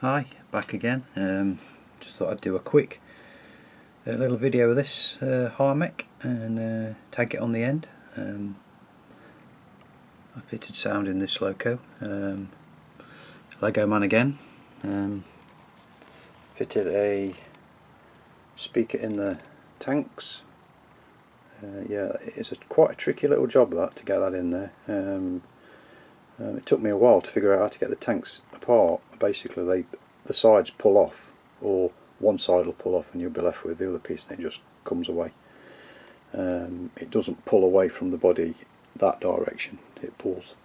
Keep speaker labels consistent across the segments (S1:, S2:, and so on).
S1: Hi, back again. Just thought I'd do a quick little video of this Hymek and tag it on the end. I fitted sound in this loco. Legomann again. Fitted a speaker in the tanks. Yeah, it's quite a tricky little job that to get that in there. It took me a while to figure out how to get the tanks apart. Basically the sides pull off, or one side will pull off and you'll be left with the other piece and it just comes away. It doesn't pull away from the body that direction, it pulls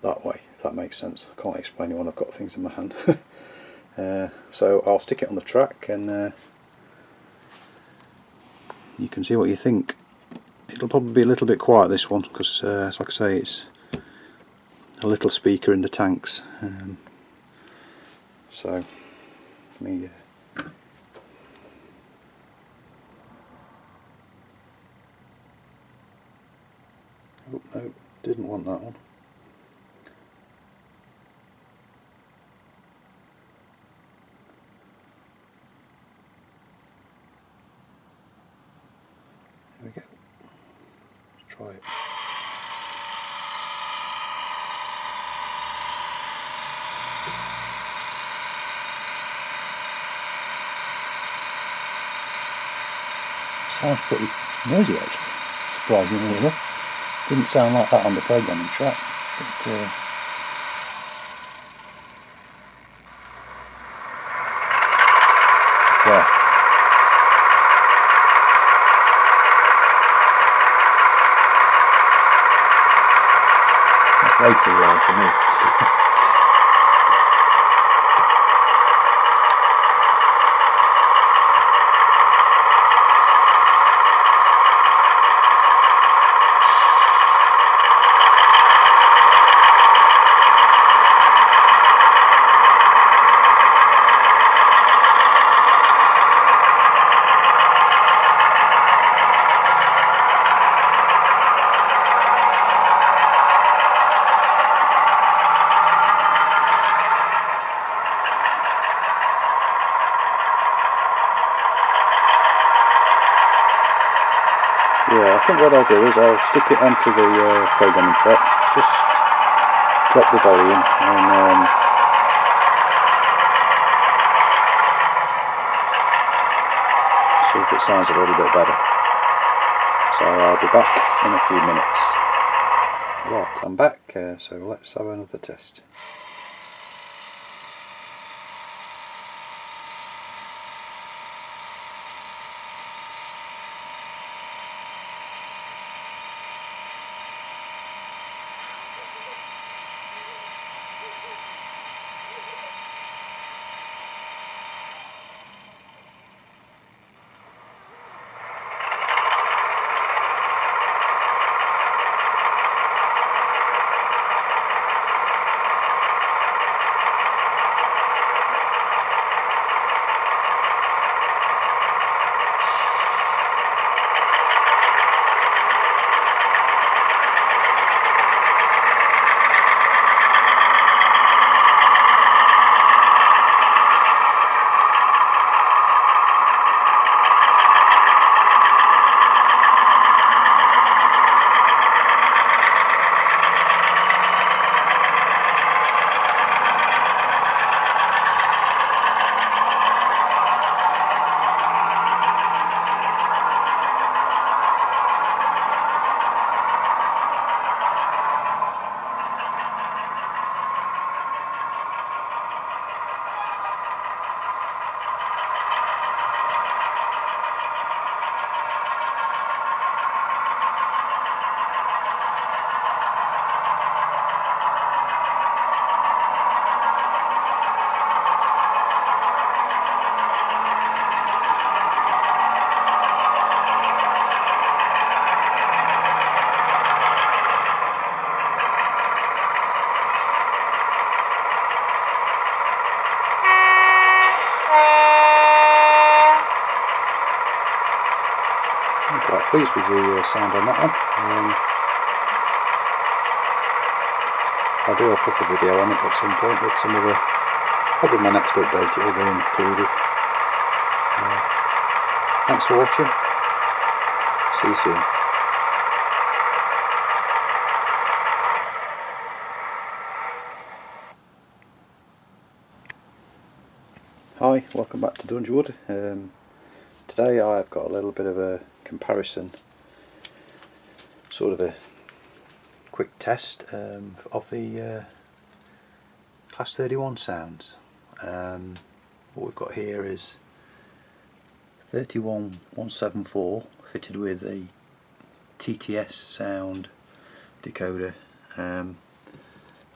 S1: that way, if that makes sense. I can't explain it when I've got things in my hand. So I'll stick it on the track and you can see what you think. It'll probably be a little bit quiet, this one, because like I say, it's a little speaker in the tanks. So let me oh no, didn't want that one. There we go. Let's try it. Sounds pretty noisy actually, surprisingly enough. Didn't sound like that on the programming track, but yeah. That's way too loud for me. Yeah, I think what I'll do is I'll stick it onto the programming track, just drop the volume and see if it sounds a little bit better. So I'll be back in a few minutes. Right, I'm back, so let's have another test. I'm quite pleased with the sound on that one. I'll do a proper video on it at some point with some of the Probably my next update it will be included. Thanks for watching. See you soon. Hi, welcome back to Dunge. Today I've got a little bit of a comparison, sort of a quick test of the Class 31 sounds. What we've got here is 31174 fitted with a TTS sound decoder. I've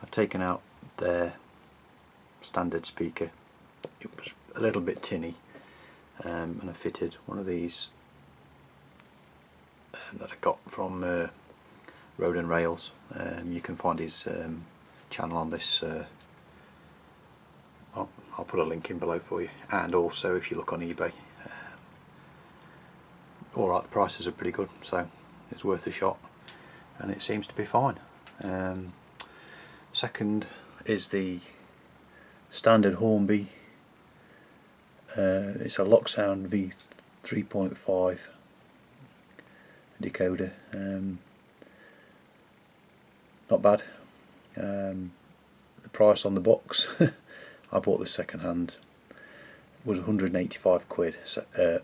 S1: taken out their standard speaker. It was a little bit tinny, and I fitted one of these that I got from Roadsandrails. You can find his channel on this. I'll put a link in below for you, and also if you look on eBay. Alright, the prices are pretty good, so it's worth a shot, and it seems to be fine. Second is the standard Hornby. It's a locksound V3.5 decoder. Not bad. The price on the box, I bought this second hand, was 185 quid when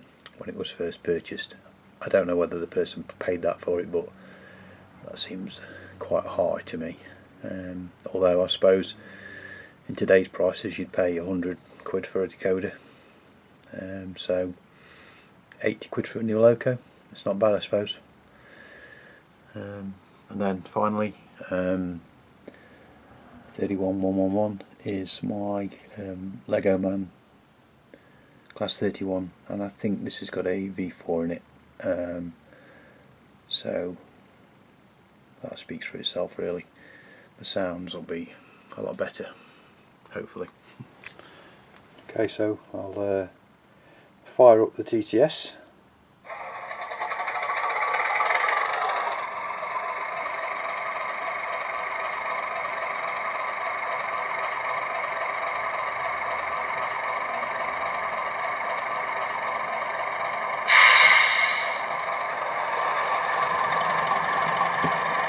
S1: it was first purchased. I don't know whether the person paid that for it, but that seems quite high to me. Although I suppose in today's prices you'd pay 100 quid for a decoder. So 80 quid for a new loco, it's not bad I suppose. And then finally 31111 is my Legoman Class 31, and I think this has got a V4 in it, so that speaks for itself really. The sounds will be a lot better, hopefully. Okay, so I'll fire up the TTS.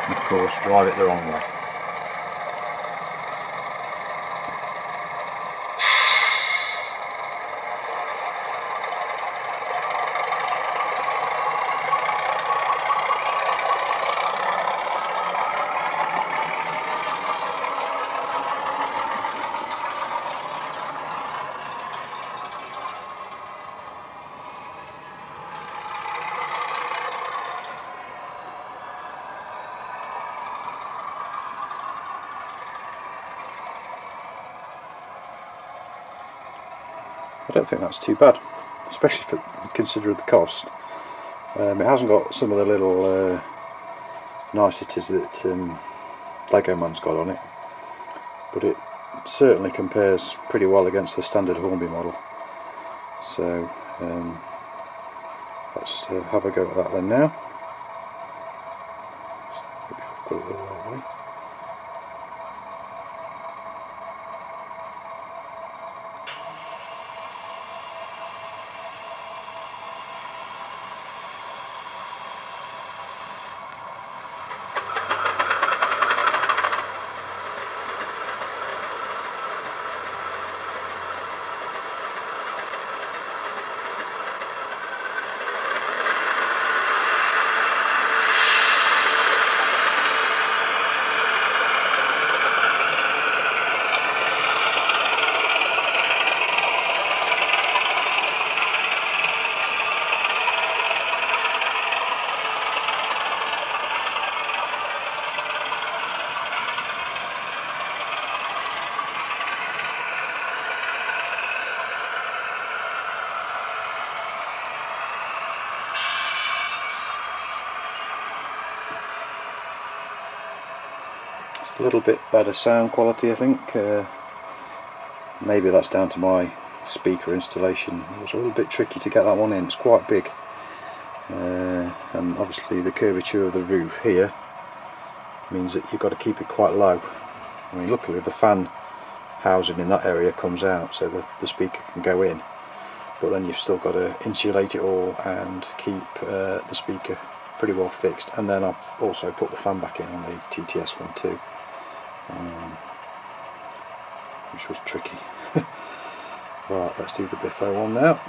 S1: And of course, drive it the wrong way. I don't think that's too bad, especially for considering the cost. It hasn't got some of the little niceties that Legoman's got on it, but it certainly compares pretty well against the standard Hornby model. So let's have a go at that then now. Make sure I've got it the right way. A little bit better sound quality, I think. Maybe that's down to my speaker installation. It was a little bit tricky to get that one in. It's quite big, and obviously the curvature of the roof here means that you've got to keep it quite low. I mean, luckily the fan housing in that area comes out, so the speaker can go in, but then you've still got to insulate it all and keep the speaker pretty well fixed. And then I've also put the fan back in on the TTS one too, which was tricky. Right, let's do the Biffo one now.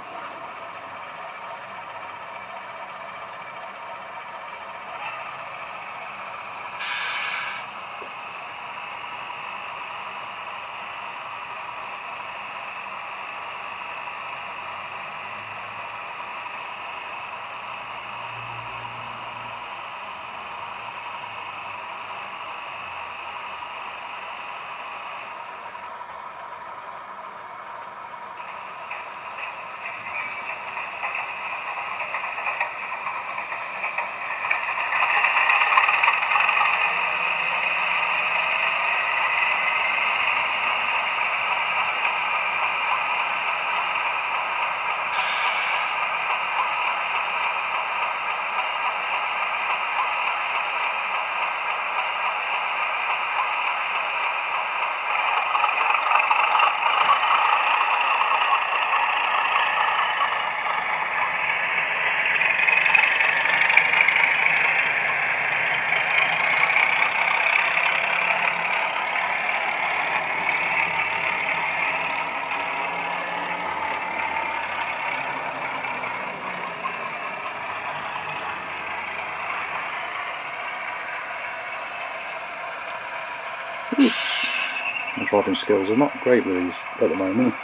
S1: My driving skills are not great with these at the moment.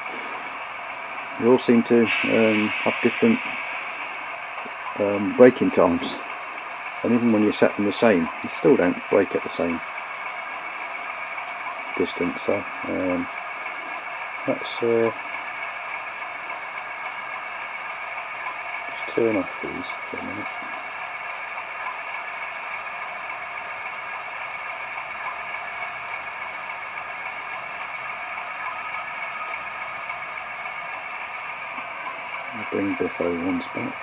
S1: They all seem to have different braking times, and even when you set them the same, they still don't brake at the same distance. So let's just turn off these for a minute. I'll bring Biffo once back.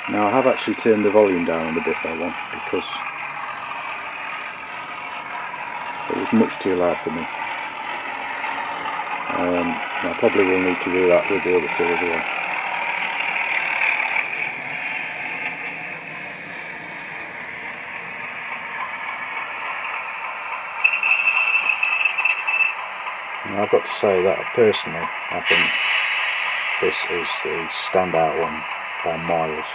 S1: Now I have actually turned the volume down on the Biffo one because it was much too loud for me. I probably will need to do that with the other two as well. Now, I've got to say that personally I think this is the standout one by miles.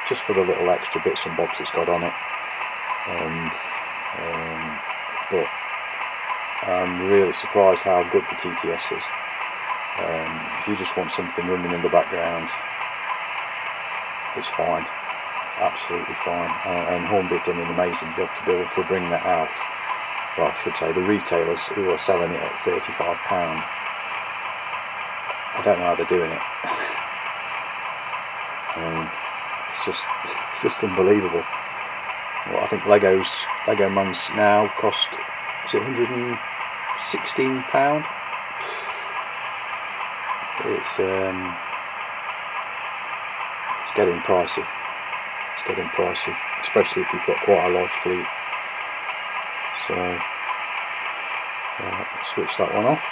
S1: Just for the little extra bits and bobs it's got on it, and but I'm really surprised how good the TTS is. If you just want something running in the background, it's fine, absolutely fine, and Hornby have done an amazing job to be able to bring that out. Well, I should say the retailers who are selling it at £35, I don't know how they're doing it. It's just unbelievable. Well, I think Legomann's now cost, is it £116? It's getting pricey. It's getting pricey, especially if you've got quite a large fleet. So switch that one off.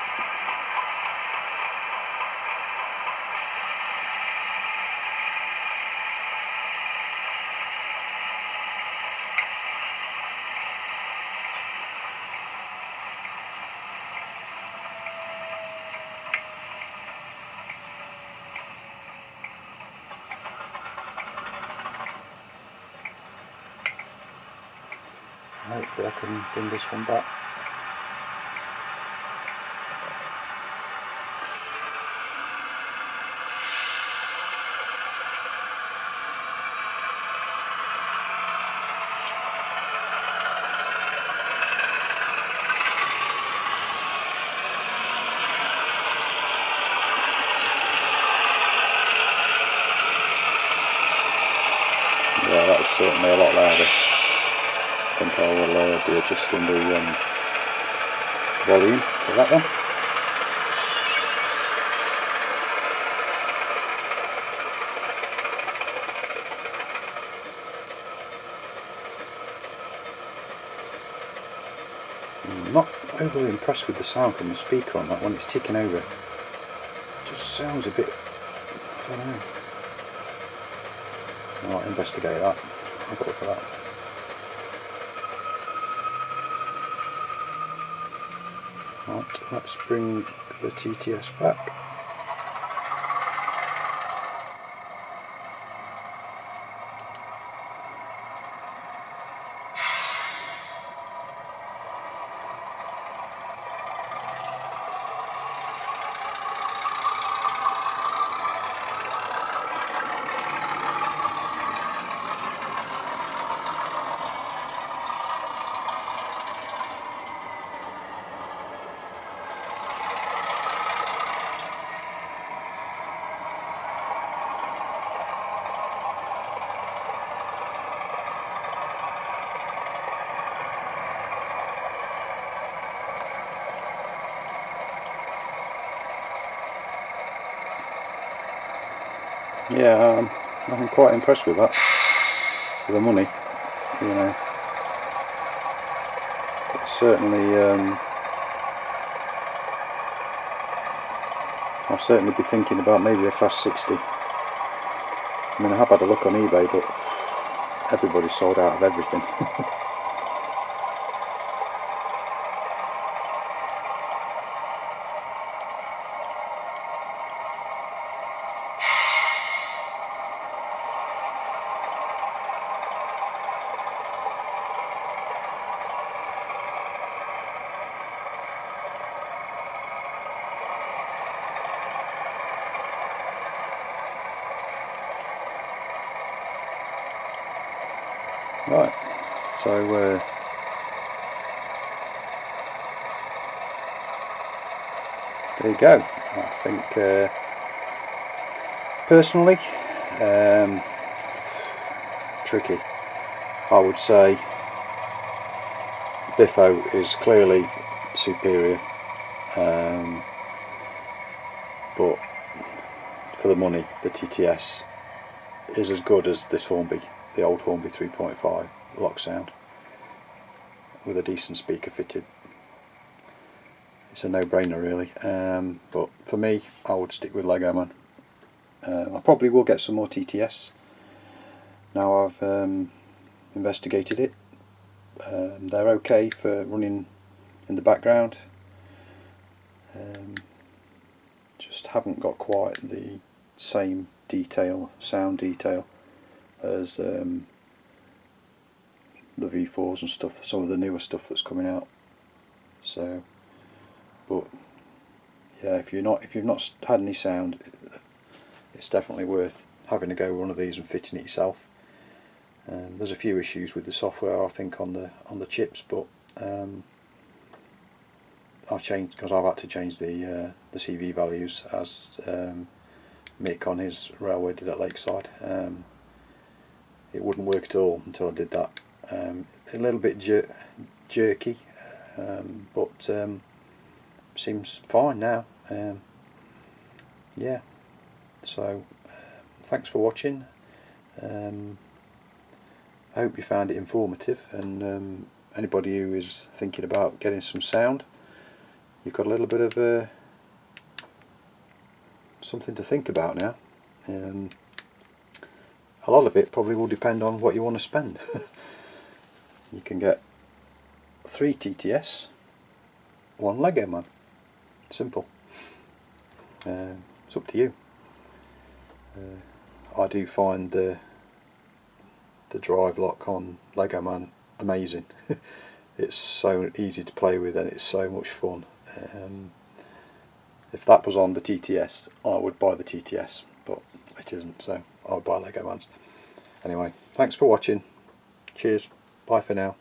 S1: Hopefully I can bring this one back. Yeah, that was certainly a lot louder. I think I will be adjusting the volume for that one. overly impressed with the sound from the speaker on that when it's ticking over. It just sounds a bit, I don't know. I'll investigate that. Have a look at that. Right, let's bring the TTS back. Yeah, I'm quite impressed with that. For the money, you know. It's certainly, I'll certainly be thinking about maybe a Class 60. I mean, I have had a look on eBay, but everybody's sold out of everything. Right, so there you go. I think personally, tricky. I would say Biffo is clearly superior, but for the money, the TTS is as good as this Hornby, the old Hornby 3.5 locksound, with a decent speaker fitted. It's a no-brainer really, but for me I would stick with Legoman. I probably will get some more TTS now I've investigated it. They're okay for running in the background, just haven't got quite the same detail, sound detail, as the V4s and stuff, some of the newer stuff that's coming out. So, but yeah, if you've not had any sound, it's definitely worth having a go one of these and fitting it yourself. There's a few issues with the software, I think, on the chips, but I've changed because I've had to change the CV values as Mick on his railway did at Lakeside. It wouldn't work at all until I did that. A little bit jerky, but seems fine now. Yeah, so thanks for watching. I hope you found it informative, and anybody who is thinking about getting some sound, you've got a little bit of something to think about now. A lot of it probably will depend on what you want to spend. You can get 3 TTS, 1 Legoman. Simple. It's up to you. I do find the drive lock on Legoman amazing. It's so easy to play with and it's so much fun. If that was on the TTS, I would buy the TTS, but it isn't, so I would buy Legomans. Anyway, thanks for watching. Cheers. Bye for now.